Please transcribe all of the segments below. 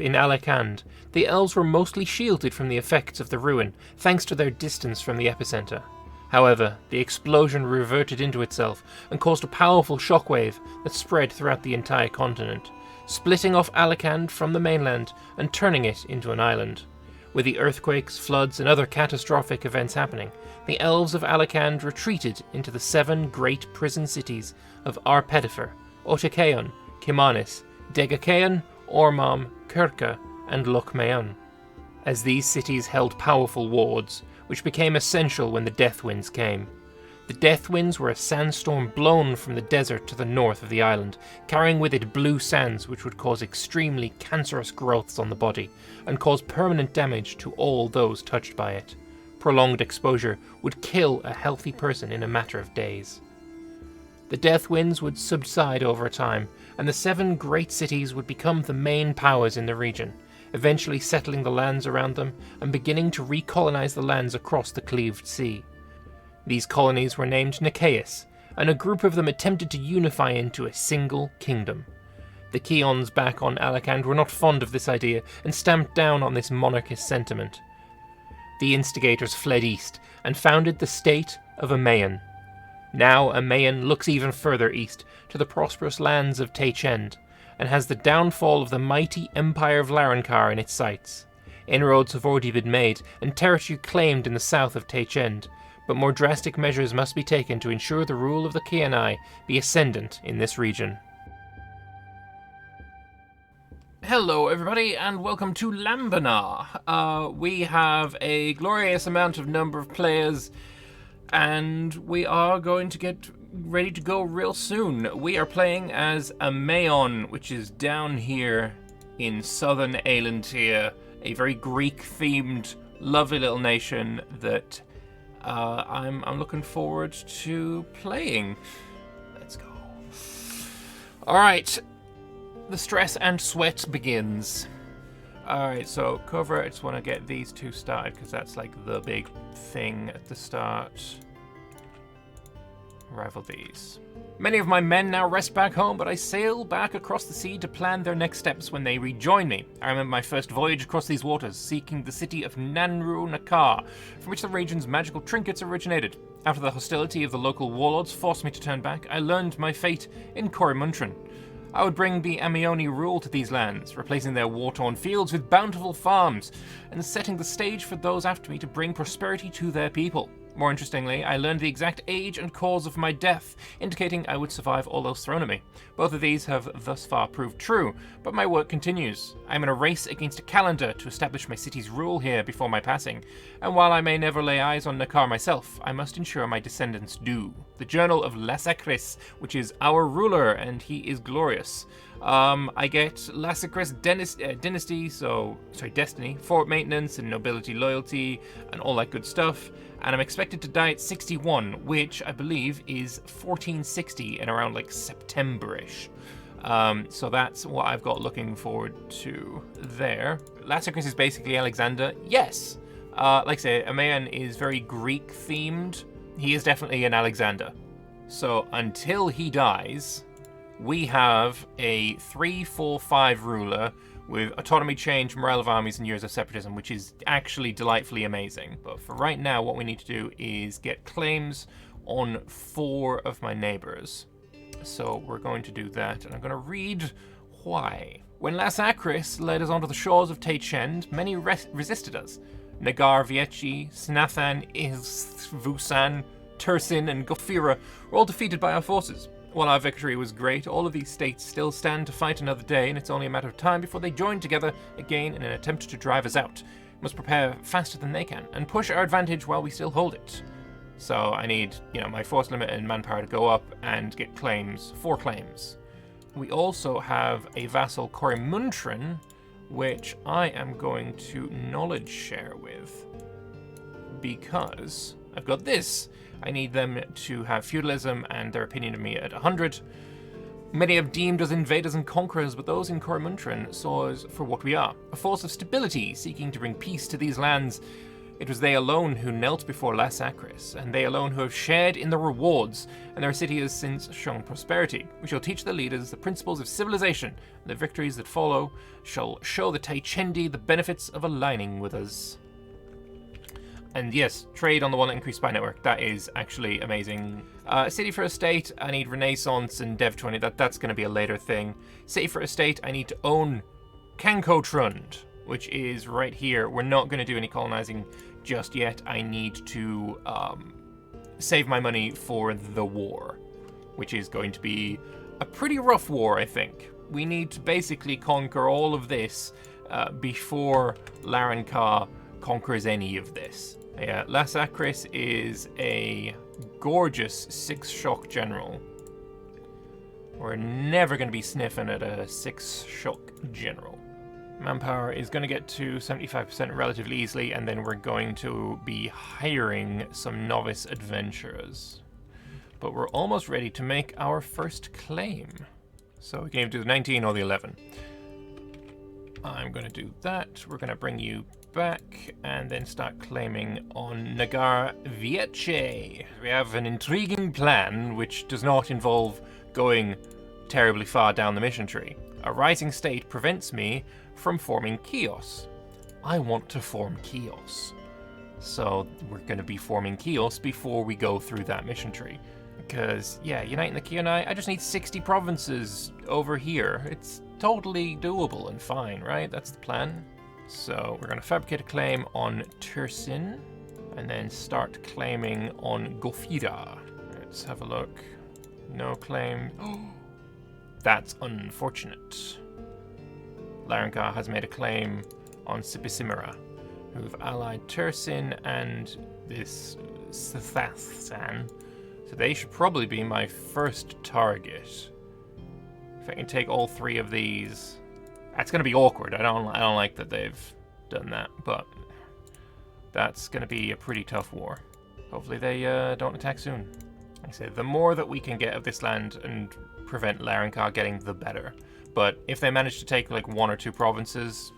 in Alicand, the elves were mostly shielded from the effects of the ruin, thanks to their distance from the epicenter. However, the explosion reverted into itself and caused a powerful shockwave that spread throughout the entire continent, splitting off Alicand from the mainland and turning it into an island. With the earthquakes, floods, and other catastrophic events happening, the elves of Alicand retreated into the 7 great prison cities of Arpedifer, Otakeion, Kimanis, Degakeion, Ormam, Kirka, and Lokmayon. As these cities held powerful wards, which became essential when the Death Winds came. The Death Winds were a sandstorm blown from the desert to the north of the island, carrying with it blue sands which would cause extremely cancerous growths on the body, and cause permanent damage to all those touched by it. Prolonged exposure would kill a healthy person in a matter of days. The Death Winds would subside over time, and the 7 great cities would become the main powers in the region, eventually settling the lands around them and beginning to recolonize the lands across the cleaved sea. These colonies were named Kheios, and a group of them attempted to unify into a single kingdom. The Kheons back on Alicand were not fond of this idea and stamped down on this monarchist sentiment. The instigators fled east and founded the state of Amayon. Now Amayon looks even further east to the prosperous lands of Tacheni, and has the downfall of the mighty Empire of Larrankar in its sights. Inroads have already been made and territory claimed in the south of Tacheni, but more drastic measures must be taken to ensure the rule of the Kheionai be ascendant in this region. Hello everybody and welcome to Lambennar. We have a glorious number of players and we are going to get ready to go real soon. We are playing as Amayon, which is down here in southern Elantir, a very Greek-themed, lovely little nation that I'm looking forward to playing. Let's go. Alright, the stress and sweat begins. Alright, so cover, I just want to get these 2 started because that's like the big thing at the start. Rival these. Many of my men now rest back home, but I sail back across the sea to plan their next steps when they rejoin me. I remember my first voyage across these waters, seeking the city of Nanru Nakar, from which the region's magical trinkets originated. After the hostility of the local warlords forced me to turn back, I learned my fate in Kheionai. I would bring the Ameioni rule to these lands, replacing their war-torn fields with bountiful farms, and setting the stage for those after me to bring prosperity to their people. More interestingly, I learned the exact age and cause of my death, indicating I would survive all else thrown at me. Both of these have thus far proved true, but my work continues. I am in a race against a calendar to establish my city's rule here before my passing, and while I may never lay eyes on Nakar myself, I must ensure my descendants do. The Journal of Laskaris, which is our ruler, and he is glorious. I get Laskaris Destiny, fort maintenance and nobility loyalty, and all that good stuff. And I'm expected to die at 61, which I believe is 1460 in around like September-ish. So that's what I've got looking forward to there. Laskaris is basically Alexander. Yes! Like I say, Amayon is very Greek-themed. He is definitely an Alexander. So until he dies, we have a 3-4-5 ruler with autonomy change, morale of armies, and years of separatism, which is actually delightfully amazing. But for right now, what we need to do is get claims on 4 of my neighbors. So we're going to do that, and I'm going to read why. When Laskaris led us onto the shores of Tacheni, many resisted us. Nagar, Viechi, Snathan, Isvusan, Tursin, and Gofira were all defeated by our forces. While our victory was great, all of these states still stand to fight another day, and it's only a matter of time before they join together again in an attempt to drive us out. We must prepare faster than they can, and push our advantage while we still hold it. So I need, my force limit and manpower to go up and get claims, 4 claims. We also have a vassal Kheionai, which I am going to knowledge share with, because I've got this. I need them to have feudalism and their opinion of me at 100. Many have deemed us invaders and conquerors, but those in Kheionai saw us for what we are, a force of stability seeking to bring peace to these lands. It was they alone who knelt before Laskaris, and they alone who have shared in the rewards, and their city has since shown prosperity. We shall teach the leaders the principles of civilization, and the victories that follow shall show the Tacheni the benefits of aligning with us. And yes, trade on the Walnut Increased Spy Network. That is actually amazing. City for a state, I need Renaissance and Dev 20. That's going to be a later thing. City for a state, I need to own Kankotrund, which is right here. We're not going to do any colonizing just yet. I need to save my money for the war, which is going to be a pretty rough war, I think. We need to basically conquer all of this before Larenka conquers any of this. Yeah, Laskaris is a gorgeous 6-shock general. We're never going to be sniffing at a 6-shock general. Manpower is going to get to 75% relatively easily, and then we're going to be hiring some novice adventurers. But we're almost ready to make our first claim. So we can either do the 19 or the 11. I'm going to do that. We're going to bring you back and then start claiming on Nagar Vieche. We have an intriguing plan which does not involve going terribly far down the mission tree. A rising state prevents me from forming Kheios. I want to form Kheios. So we're going to be forming Kheios before we go through that mission tree. Because, yeah, uniting the Kheionai, I just need 60 provinces over here. It's totally doable and fine, right? That's the plan. So we're going to fabricate a claim on Tursin and then start claiming on Gofira. Let's have a look. No claim. Oh, that's unfortunate. Larenka has made a claim on Sibisimira, who've allied Tursin and this Sithatsan. So they should probably be my first target. If I can take all 3 of these. That's going to be awkward. I don't like that they've done that, but that's going to be a pretty tough war. Hopefully they don't attack soon. Like I say, the more that we can get of this land and prevent Larenka getting, the better. But if they manage to take like 1 or 2 provinces,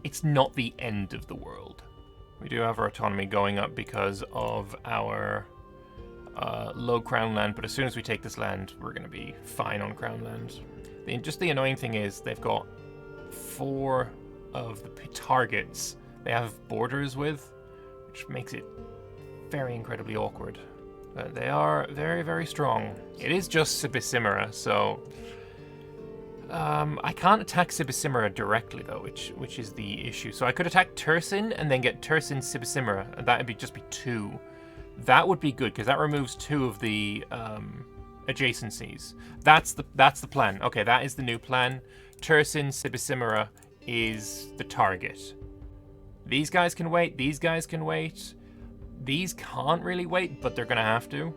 it's not the end of the world. We do have our autonomy going up because of our low crown land, but as soon as we take this land, we're going to be fine on crown land. Just the annoying thing is they've got 4 of the targets they have borders with, which makes it very incredibly awkward. But they are very, very strong. It is just Sibisimira, so I can't attack Sibisimira directly though, which is the issue. So I could attack Tursin and then get Tursin Sibisimira, and that would just be 2. That would be good because that removes 2 of the adjacencies. That's the plan. Okay, that is the new plan. Tursin Sibisimira is the target. These guys can wait. These guys can wait. These can't really wait, but they're gonna have to.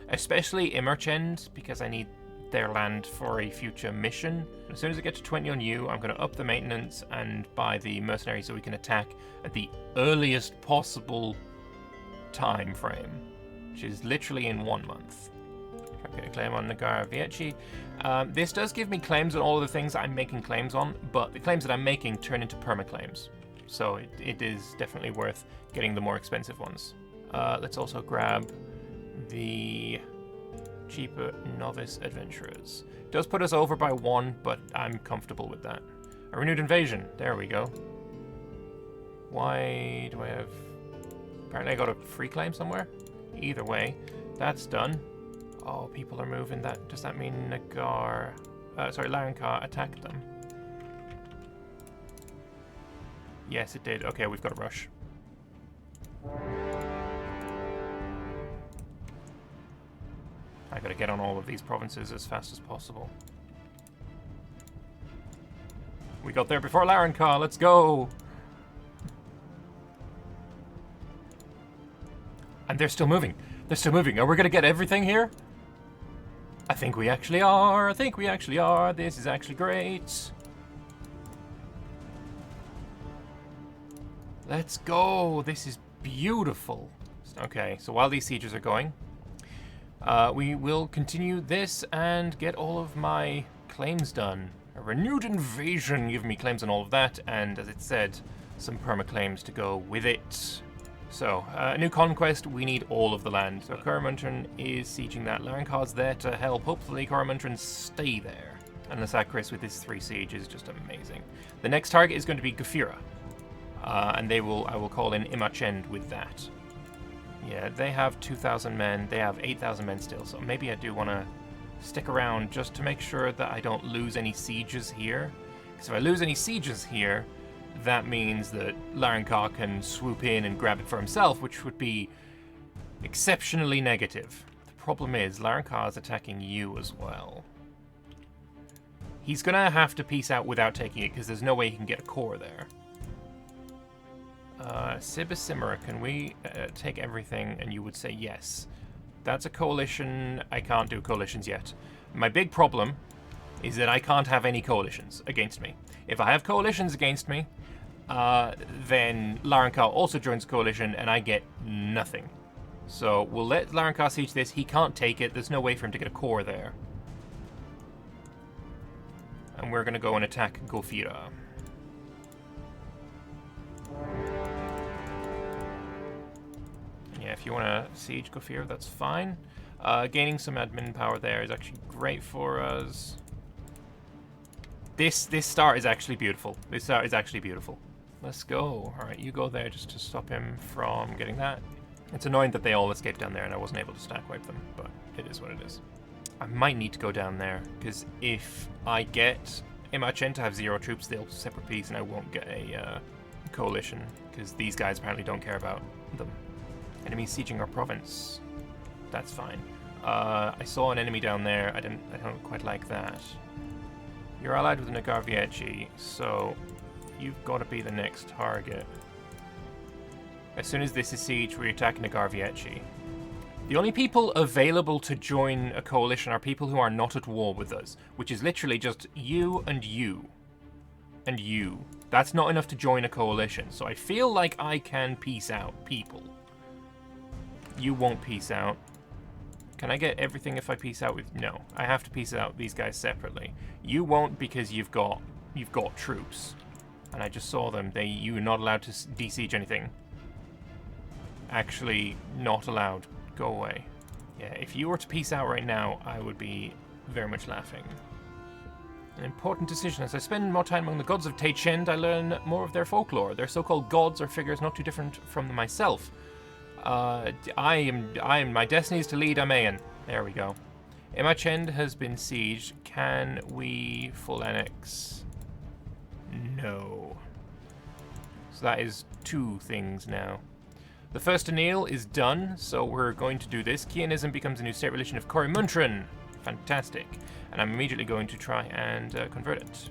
Especially Imerchend, because I need their land for a future mission. As soon as I get to 20 on you, I'm gonna up the maintenance and buy the mercenaries so we can attack at the earliest possible time frame, which is literally in 1 month. Okay, claim on Nagar Viechi. This does give me claims on all of the things I'm making claims on, but the claims that I'm making turn into perma-claims. So it is definitely worth getting the more expensive ones. Let's also grab the cheaper novice adventurers. It does put us over by 1, but I'm comfortable with that. A renewed invasion. There we go. Why do I have... Apparently I got a free claim somewhere. Either way, that's done. Oh, people are moving. Does that mean Larenka attacked them? Yes, it did. Okay, we've got to rush. I gotta get on all of these provinces as fast as possible. We got there before Larenka. Let's go! And they're still moving. They're still moving. Are we gonna get everything here? I think we actually are. I think we actually are. This is actually great. Let's go. This is beautiful. Okay, so while these sieges are going, we will continue this and get all of my claims done. A renewed invasion, give me claims on all of that, and as it said, some perma-claims to go with it. So, a new conquest, we need all of the land. So Kheionai is sieging that. Larenkar's there to help. Hopefully Kheionai stay there. And Laskaris with his 3 siege is just amazing. The next target is going to be Gufira. And I will call in Imachend with that. Yeah, they have 2,000 men. They have 8,000 men still. So maybe I do want to stick around just to make sure that I don't lose any sieges here. Because if I lose any sieges here, that means that Larenkar can swoop in and grab it for himself, which would be exceptionally negative. The problem is, Larenkar is attacking you as well. He's going to have to peace out without taking it, because there's no way he can get a core there. Sibisimera, can we take everything? And you would say yes. That's a coalition. I can't do coalitions yet. My big problem is that I can't have any coalitions against me. If I have coalitions against me, then Larenkar also joins the coalition, and I get nothing. So we'll let Larenkar siege this. He can't take it. There's no way for him to get a core there. And we're going to go and attack Gofira. Yeah, if you want to siege Gofira, that's fine. Gaining some admin power there is actually great for us. This start is actually beautiful. This start is actually beautiful. Let's go. Alright, you go there just to stop him from getting that. It's annoying that they all escaped down there and I wasn't able to stack wipe them, but it is what it is. I might need to go down there, because if I get Imachend to have 0 troops, they'll separate peace and I won't get a coalition, because these guys apparently don't care about them. Enemies sieging our province. That's fine. I saw an enemy down there. I don't quite like that. You're allied with Nagar Vieci, so you've got to be the next target. As soon as this is siege, we attack Nagar Vieci. The only people available to join a coalition are people who are not at war with us, which is literally just you and you. And you. That's not enough to join a coalition, so I feel like I can peace out people. You won't peace out. Can I get everything if I peace out with... No, I have to peace out these guys separately. You won't, because you've got troops. And I just saw them. You are not allowed to de-siege anything. Actually, not allowed. Go away. Yeah, if you were to peace out right now, I would be very much laughing. An important decision. As I spend more time among the gods of Tacheni, I learn more of their folklore. Their so-called gods are figures not too different from myself. My destiny is to lead Amayon. There we go. Imachend has been sieged. Can we full annex? No. So that is 2 things now. The first anneal is done, so we're going to do this. Kheianism becomes a new state religion of Kheionai. Fantastic. And I'm immediately going to try and convert it.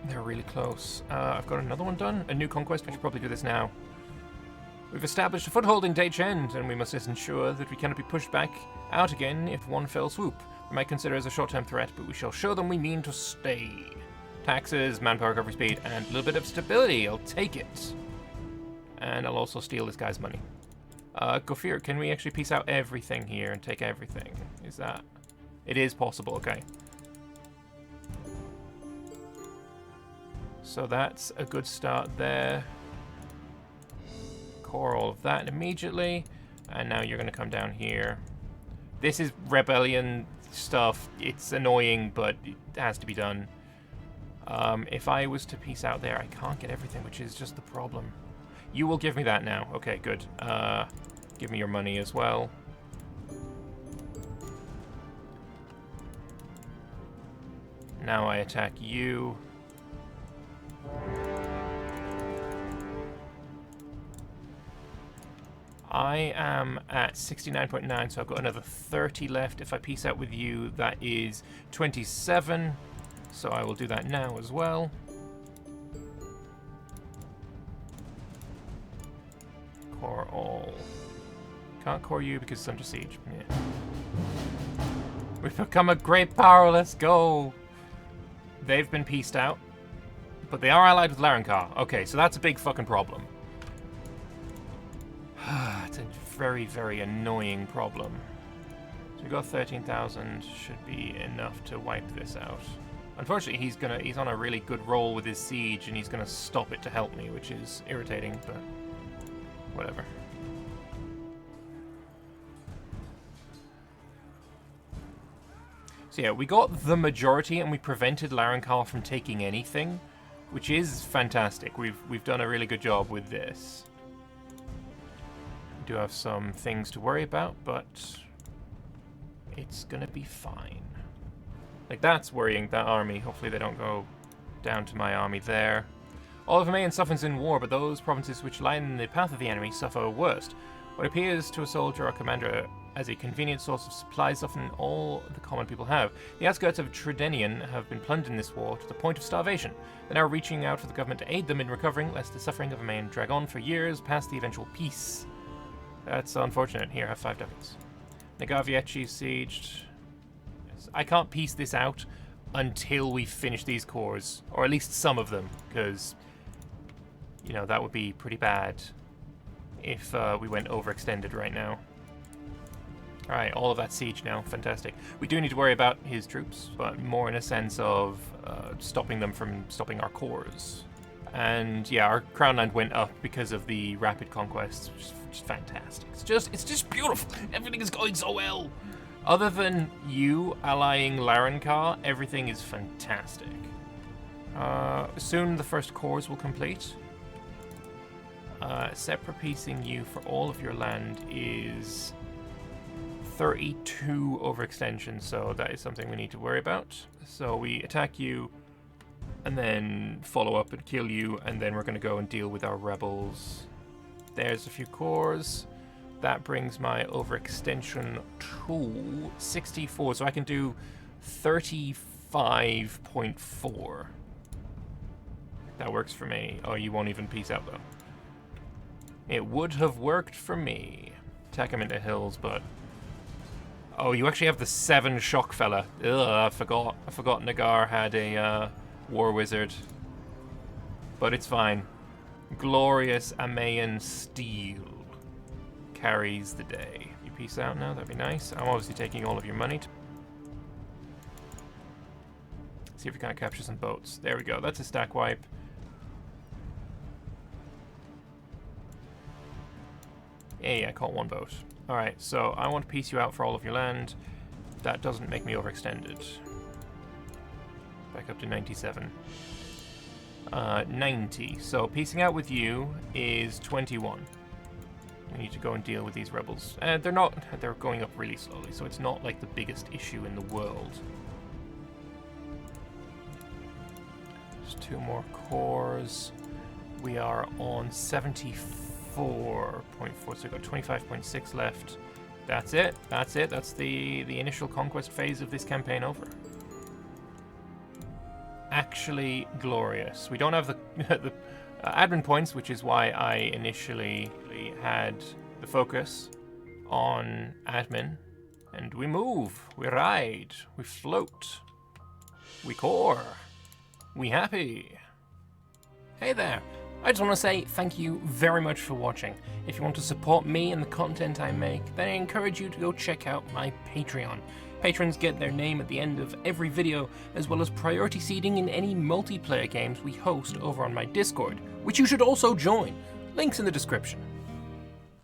They're really close. I've got another one done. A new conquest. We should probably do this now. We've established a foothold in Tacheni, and we must ensure that we cannot be pushed back out again if one fell swoop. We might consider it as a short-term threat, but we shall show them we mean to stay. Taxes, manpower recovery speed, and a little bit of stability. I'll take it. And I'll also steal this guy's money. Gofir, can we actually piece out everything here and take everything? Is that... It is possible, okay. So that's a good start there. Core all of that immediately. And now you're going to come down here. This is rebellion stuff. It's annoying, but it has to be done. If I was to peace out there, I can't get everything, which is just the problem. You will give me that now. Okay, good. Give me your money as well. Now I attack you. I am at 69.9, so I've got another 30 left. If I peace out with you, that is 27. So I will do that now as well. Core all. Can't core you because it's under siege. Yeah. We've become a great power, let's go! They've been peaced out. But they are allied with Larenkar. Okay, so that's a big fucking problem. It's a very, very annoying problem. So we've got 13,000. Should be enough to wipe this out. Unfortunately, he's on a really good roll with his siege, and he's gonna stop it to help me, which is irritating, but whatever. So yeah, we got the majority, and we prevented Larencal from taking anything, which is fantastic. We've done a really good job with this. We do have some things to worry about, but it's gonna be fine. Like, that's worrying, that army. Hopefully they don't go down to my army there. All of Amayon suffers in war, but those provinces which lie in the path of the enemy suffer worst. What appears to a soldier or commander as a convenient source of supplies often all the common people have. The outskirts of Tridenian have been plundered in this war to the point of starvation. They're now reaching out for the government to aid them in recovering, lest the suffering of Amayon drag on for years past the eventual peace. That's unfortunate. Here, have 5 ducats. Negavieci sieged. I can't piece this out until we finish these cores, or at least some of them, because, you know, that would be pretty bad if we went overextended right now. Alright, all of that siege now, fantastic. We do need to worry about his troops, but more in a sense of stopping them from stopping our cores. And yeah, our crown land went up because of the rapid conquests, which is fantastic. It's just beautiful. Everything is going so well. Other than you allying Larencar, everything is fantastic. Soon the first cores will complete. Separate piecing you for all of your land is 32 overextension, so that is something we need to worry about. So we attack you, and then follow up and kill you, and then we're going to go and deal with our rebels. There's a few cores. That brings my overextension to 64, so I can do 35.4. That works for me. Oh, you won't even piece out, though. It would have worked for me. Attack him into hills, but... Oh, you actually have the 7 shock fella. Ugh, I forgot Nagar had a war wizard. But it's fine. Glorious Amayon steel carries the day. You peace out now, that'd be nice. I'm obviously taking all of your money. See if we can't capture some boats. There we go, that's a stack wipe. Hey, I caught 1 boat. Alright, so I want to piece you out for all of your land. That doesn't make me overextended. Back up to 97. 90. So piecing out with you is 21. We need to go and deal with these rebels. They're going up really slowly, so it's not like the biggest issue in the world. Just 2 more cores. We are on 74.4, so we've got 25.6 left. That's it. That's it. That's the initial conquest phase of this campaign over. Actually glorious. We don't have the admin points, which is why I initially had the focus on admin. And we move, we ride, we float, we core, we happy. Hey there, I just want to say thank you very much for watching. If you want to support me and the content I make, then I encourage you to go check out my Patreon. Patrons get their name at the end of every video, as well as priority seeding in any multiplayer games we host over on my Discord, which you should also join. Links in the description.